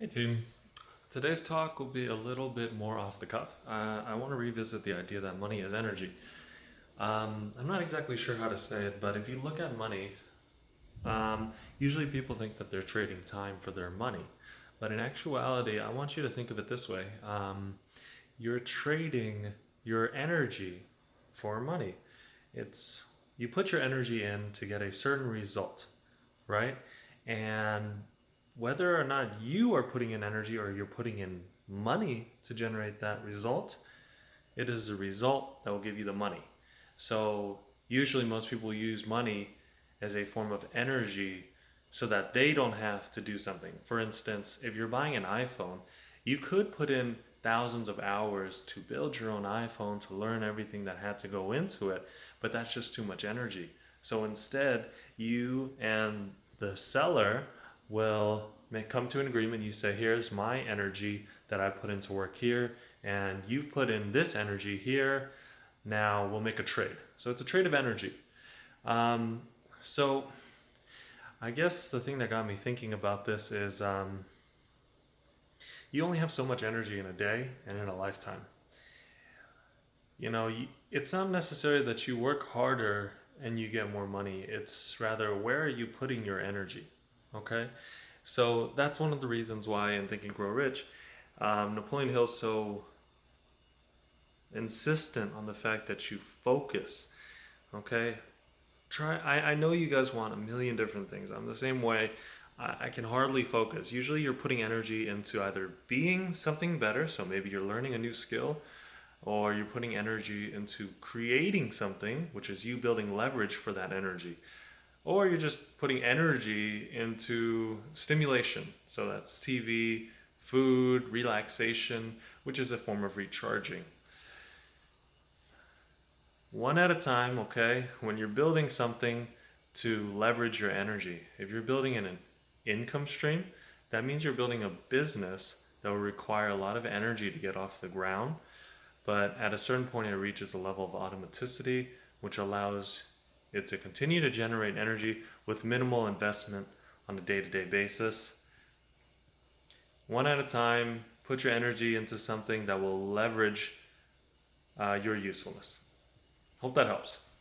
Hey team, today's talk will be a little bit more off the cuff. I want to revisit the idea that money is energy. I'm not exactly sure how to say it, but if you look at money, usually people think that they're trading time for their money. But in actuality, I want you to think of it this way. You're trading your energy for money. It's you put your energy in to get a certain result, right? And whether or not you are putting in energy or you're putting in money to generate that result, it is the result that will give you the money. So usually most people use money as a form of energy so that they don't have to do something. For instance, if you're buying an iPhone, you could put in thousands of hours to build your own iPhone, to learn everything that had to go into it, but that's just too much energy. So instead, you and the seller will come to an agreement. You say, here's my energy that I put into work here, and you've put in this energy here. Now we'll make a trade. So it's a trade of energy. Um, so I guess the thing that got me thinking about this is you only have so much energy in a day and in a lifetime. It's not necessary that you work harder and you get more money. It's rather, where are you putting your energy? Okay? So that's one of the reasons why in Think and Grow Rich, Napoleon Hill's so insistent on the fact that you focus. Okay? I know you guys want a million different things. I'm the same way. I can hardly focus. Usually you're putting energy into either being something better, so maybe you're learning a new skill, or you're putting energy into creating something, which is you building leverage for that energy. Or you're just putting energy into stimulation. So that's TV, food, relaxation, which is a form of recharging. One at a time, okay? When you're building something to leverage your energy, if you're building an income stream, that means you're building a business that will require a lot of energy to get off the ground. But at a certain point, it reaches a level of automaticity, which allows it to continue to generate energy with minimal investment on a day-to-day basis. One at a time, put your energy into something that will leverage your usefulness. Hope that helps.